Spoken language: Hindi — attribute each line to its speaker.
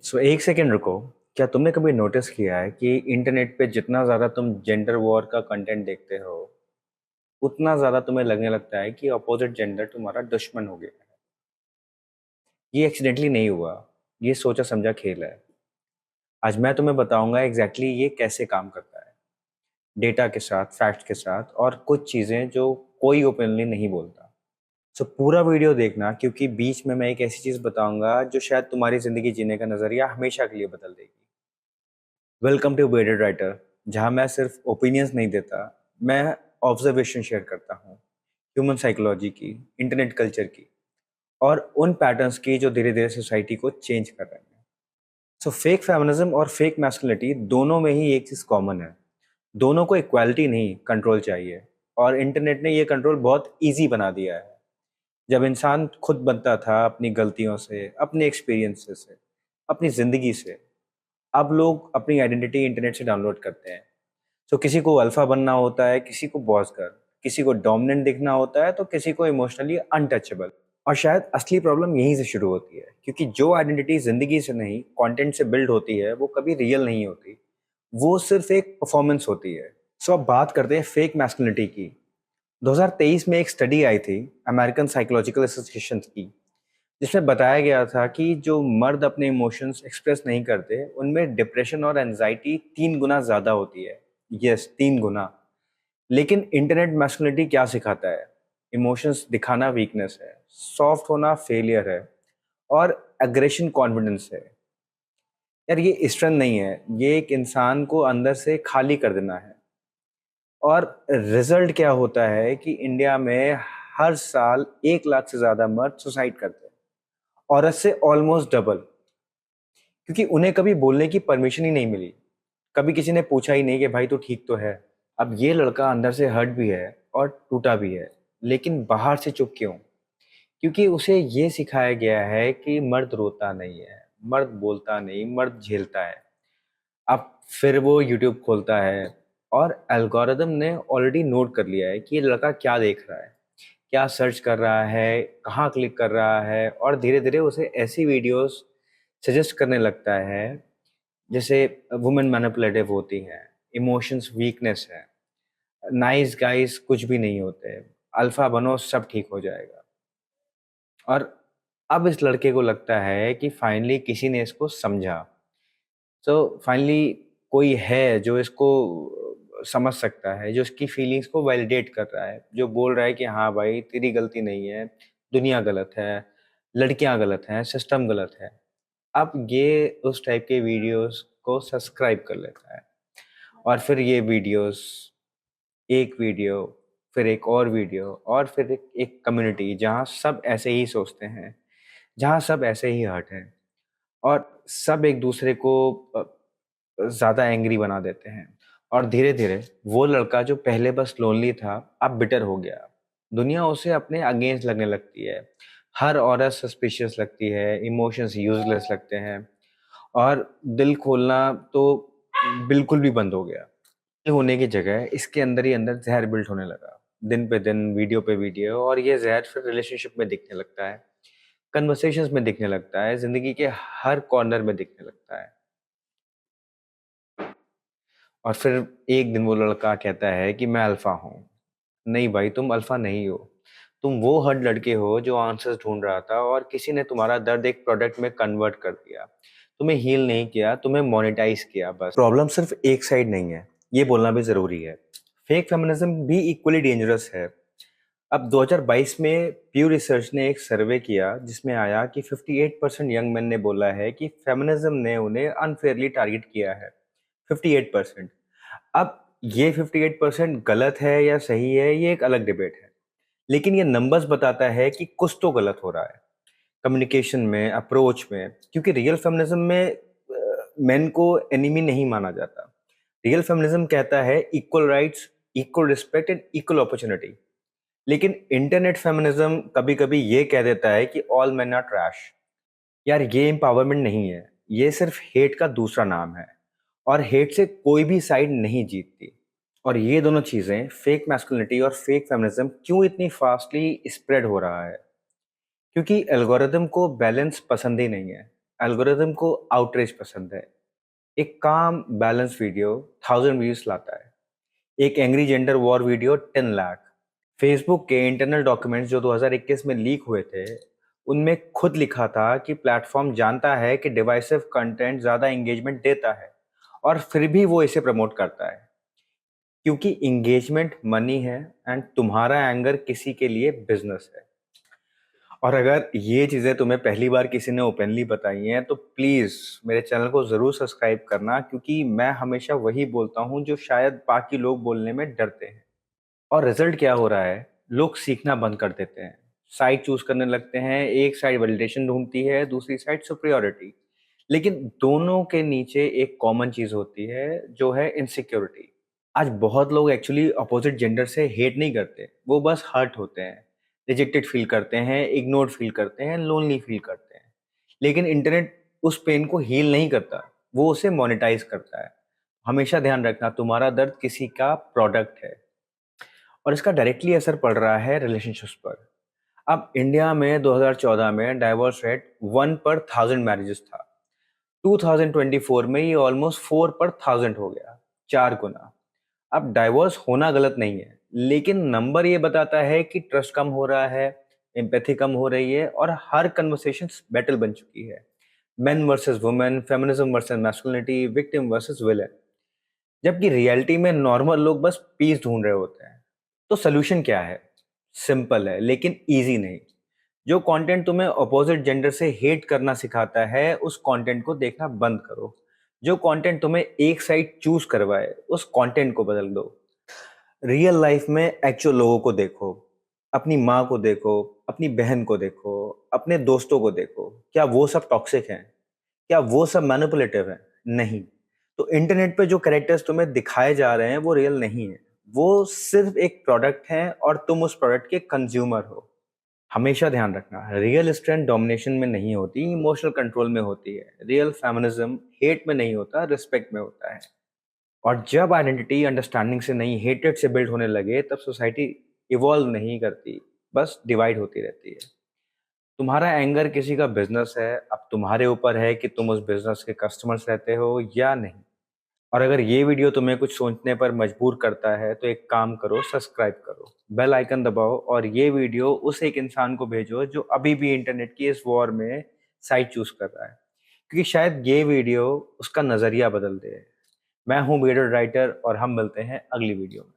Speaker 1: एक सेकेंड रुको। क्या तुमने कभी नोटिस किया है कि इंटरनेट पे जितना ज़्यादा तुम जेंडर वॉर का कंटेंट देखते हो, उतना ज़्यादा तुम्हें लगने लगता है कि अपोजिट जेंडर तुम्हारा दुश्मन हो गया है। ये एक्सीडेंटली नहीं हुआ, ये सोचा समझा खेल है। आज मैं तुम्हें बताऊंगा एग्जैक्टली ये कैसे काम करता है, डेटा के साथ, फैक्ट्स के साथ, और कुछ चीज़ें जो कोई ओपनली नहीं बोलता। पूरा वीडियो देखना, क्योंकि बीच में मैं एक ऐसी चीज़ बताऊंगा जो शायद तुम्हारी ज़िंदगी जीने का नज़रिया हमेशा के लिए बदल देगी। वेलकम टू बेडेड राइटर, जहाँ मैं सिर्फ ओपिनियंस नहीं देता, मैं ऑब्जर्वेशन शेयर करता हूँ। ह्यूमन साइकोलॉजी की, इंटरनेट कल्चर की, और उन पैटर्न्स की जो धीरे धीरे सोसाइटी को चेंज कर रहे हैं। फेक फेमिनिज्म और फेक मैस्कुलिनिटी दोनों में ही एक चीज़ कॉमन है। दोनों को इक्वालिटी नहीं, कंट्रोल चाहिए। और इंटरनेट ने ये कंट्रोल बहुत ईजी बना दिया है। जब इंसान खुद बनता था अपनी गलतियों से, अपने एक्सपीरियंसेस से, अपनी ज़िंदगी से, अब लोग अपनी आइडेंटिटी इंटरनेट से डाउनलोड करते हैं। किसी को अल्फा बनना होता है, किसी को बॉस कर, किसी को डोमिनेंट दिखना होता है, तो किसी को इमोशनली अनटचेबल। और शायद असली प्रॉब्लम यहीं से शुरू होती है, क्योंकि जो आइडेंटिटी जिंदगी से नहीं, कंटेंट से बिल्ड होती है, वो कभी रियल नहीं होती। वो सिर्फ एक परफॉर्मेंस होती है। अब बात करते हैं फेक मैस्कुलिनिटी की। 2023 में एक स्टडी आई थी अमेरिकन साइकोलॉजिकल एसोसिएशन की, जिसमें बताया गया था कि जो मर्द अपने इमोशंस एक्सप्रेस नहीं करते, उनमें डिप्रेशन और एंजाइटी 3 गुना ज़्यादा होती है। यस, 3 गुना। लेकिन इंटरनेट मैस्कुलिनिटी क्या सिखाता है? इमोशंस दिखाना वीकनेस है, सॉफ्ट होना फेलियर है, और एग्रेशन कॉन्फिडेंस है। यार, ये स्ट्रेंथ नहीं है, ये एक इंसान को अंदर से खाली कर देना है। और रिजल्ट क्या होता है कि इंडिया में हर साल 1 लाख से ज्यादा मर्द सुसाइड करते हैं, औरत से ऑलमोस्ट डबल। क्योंकि उन्हें कभी बोलने की परमिशन ही नहीं मिली। कभी किसी ने पूछा ही नहीं कि भाई तू ठीक तो है। अब ये लड़का अंदर से हर्ट भी है और टूटा भी है, लेकिन बाहर से चुप क्यों? क्योंकि उसे ये सिखाया गया है कि मर्द रोता नहीं है, मर्द बोलता नहीं, मर्द झेलता है। अब फिर वो यूट्यूब खोलता है, और एल्गोरिदम ने ऑलरेडी नोट कर लिया है कि ये लड़का क्या देख रहा है, क्या सर्च कर रहा है, कहाँ क्लिक कर रहा है, और धीरे धीरे उसे ऐसी वीडियोस सजेस्ट करने लगता है जैसे वुमेन मैनिपुलेटिव होती हैं, इमोशंस वीकनेस है, नाइस गाइस कुछ भी नहीं होते, अल्फा बनो सब ठीक हो जाएगा। और अब इस लड़के को लगता है कि फाइनली किसी ने इसको समझा। फाइनली कोई है जो इसको समझ सकता है, जो इसकी फीलिंग्स को वैलिडेट कर रहा है, जो बोल रहा है कि हाँ भाई तेरी गलती नहीं है, दुनिया गलत है, लड़कियां गलत हैं, सिस्टम गलत है। अब ये उस टाइप के वीडियोस को सब्सक्राइब कर लेता है, और फिर ये वीडियोस, एक वीडियो, फिर एक और वीडियो, और फिर एक कम्युनिटी जहाँ सब ऐसे ही सोचते हैं, जहाँ सब ऐसे ही हर्ट हैं, और सब एक दूसरे को ज़्यादा एंग्री बना देते हैं। और धीरे धीरे वो लड़का जो पहले बस लोनली था, अब बिटर हो गया। दुनिया उसे अपने अगेंस्ट लगने लगती है, हर औरत सस्पिशियस लगती है, इमोशंस यूजलेस लगते हैं, और दिल खोलना तो बिल्कुल भी बंद हो गया। ये होने की जगह इसके अंदर ही अंदर जहर बिल्ट होने लगा, दिन पे दिन, वीडियो पे वीडियो, और ये जहर फिर रिलेशनशिप में दिखने लगता है, कन्वर्सेशंस में दिखने लगता है, जिंदगी के हर कॉर्नर में दिखने लगता है। और फिर एक दिन वो लड़का कहता है कि मैं अल्फा हूँ। नहीं भाई, तुम अल्फा नहीं हो। तुम वो हर लड़के हो जो आंसर्स ढूंढ रहा था, और किसी ने तुम्हारा दर्द एक प्रोडक्ट में कन्वर्ट कर दिया। तुम्हें हील नहीं किया, तुम्हें मोनेटाइज किया बस। प्रॉब्लम सिर्फ एक साइड नहीं है, ये बोलना भी जरूरी है। फेक फेमिनिज्म भी इक्वली डेंजरस है। अब 2022 में प्यू रिसर्च ने एक सर्वे किया, जिसमें आया कि 58% यंग मैन ने बोला है कि फेमिनिज्म ने उन्हें अनफेयरली टारगेट किया है। 58%। अब ये 58% गलत है या सही है, ये एक अलग डिबेट है। लेकिन ये नंबर्स बताता है कि कुछ तो गलत हो रहा है कम्युनिकेशन में, अप्रोच में। क्योंकि रियल फेमिनिज्म में मेन को एनिमी नहीं माना जाता। रियल फेमिनिज्म कहता है equal rights, equal respect and equal opportunity. लेकिन इंटरनेट फेमिनिज्म कभी कभी ये कह देता है कि ऑल मेन आर ट्रैश। यार, ये एम्पावरमेंट नहीं है, ये सिर्फ हेट का दूसरा नाम है। और हेट से कोई भी साइड नहीं जीतती। और ये दोनों चीजें, फेक मैस्कुलिनिटी और फेक फेमिनिज्म, क्यों इतनी फास्टली स्प्रेड हो रहा है? क्योंकि एल्गोरिदम को बैलेंस पसंद ही नहीं है। एल्गोरिदम को आउटरीच पसंद है। एक काम बैलेंस वीडियो 1000 व्यूज लाता है। एक angry gender war video 10 lakh. Facebook के इंटरनल डॉक्यूमेंट्स जो 2021 में लीक हुए थे, उनमें खुद लिखा था कि प्लेटफॉर्म जानता है कि डिवाइसिव कंटेंट ज्यादा एंगेजमेंट देता है और फिर भी वो इसे प्रमोट करता है, क्योंकि एंगेजमेंट मनी है एंड तुम्हारा एंगर किसी के लिए बिजनेस है। और अगर ये चीजें तुम्हें पहली बार किसी ने ओपनली बताई हैं तो प्लीज मेरे चैनल को जरूर सब्सक्राइब करना, क्योंकि मैं हमेशा वही बोलता हूँ जो शायद बाकी लोग बोलने में डरते हैं। और रिजल्ट क्या हो रहा है, लोग सीखना बंद कर देते हैं, साइड चूज करने लगते हैं। एक साइड वैलिडेशन ढूंढती है, दूसरी साइड सुपरियोरिटी। लेकिन दोनों के नीचे एक कॉमन चीज होती है, जो है इनसिक्योरिटी। आज बहुत लोग एक्चुअली अपोजिट जेंडर से हेट नहीं करते, वो बस हर्ट होते हैं, रिजेक्टेड फील करते हैं, इग्नोर्ड फील करते हैं, लोनली फील करते हैं। लेकिन इंटरनेट उस पेन को हील नहीं करता, वो उसे मोनेटाइज करता है। हमेशा ध्यान रखना, तुम्हारा दर्द किसी का प्रोडक्ट है और इसका डायरेक्टली असर पड़ रहा है रिलेशनशिप्स पर। अब इंडिया में 2014 में डाइवोर्स रेट 1 पर 1000 मैरिजेस था। 2024 में ये ऑलमोस्ट 4 पर 1000 हो गया, 4 गुना। अब डाइवोर्स होना गलत नहीं है, लेकिन नंबर ये बताता है कि ट्रस्ट कम हो रहा है, एम्पैथी कम हो रही है और हर कन्वर्सेशन बैटल बन चुकी है। Main versus women, feminism versus masculinity, victim versus villain. जबकि रियलिटी में नॉर्मल लोग बस पीस ढूंढ रहे होते हैं। तो सोल्यूशन क्या है? सिंपल है लेकिन इजी नहीं। जो कंटेंट तुम्हें अपोजिट जेंडर से हेट करना सिखाता है, उस कंटेंट को देखना बंद करो। जो कंटेंट तुम्हें एक साइड चूज करवाए, उस कंटेंट को बदल दो। रियल लाइफ में एक्चुअल लोगों को देखो, अपनी माँ को देखो, अपनी बहन को देखो, अपने दोस्तों को देखो। क्या वो सब टॉक्सिक हैं? क्या वो सब मैनिपुलेटिव हैं? नहीं। तो इंटरनेट पे जो कैरेक्टर्स तुम्हें दिखाए जा रहे हैं वो रियल नहीं है, वो सिर्फ एक प्रोडक्ट है और तुम उस प्रोडक्ट के कंज्यूमर हो। हमेशा ध्यान रखना, रियल स्ट्रेंथ डोमिनेशन में नहीं होती, इमोशनल कंट्रोल में होती है। रियल फेमिनिज्म हेट में नहीं होता, रिस्पेक्ट में होता है। और जब आइडेंटिटी अंडरस्टैंडिंग से नहीं, हेटेड से बिल्ड होने लगे, तब सोसाइटी इवॉल्व नहीं करती, बस डिवाइड होती रहती है। तुम्हारा एंगर किसी का बिजनेस है, अब तुम्हारे ऊपर है कि तुम उस बिजनेस के कस्टमर्स रहते हो या नहीं। और अगर ये वीडियो तुम्हें कुछ सोचने पर मजबूर करता है तो एक काम करो, सब्सक्राइब करो, बेल आइकन दबाओ और ये वीडियो उस एक इंसान को भेजो जो अभी भी इंटरनेट की इस वॉर में साइड चूज कर रहा है, क्योंकि शायद ये वीडियो उसका नजरिया बदल दे। मैं हूं वीडियो राइटर और हम मिलते हैं अगली वीडियो में।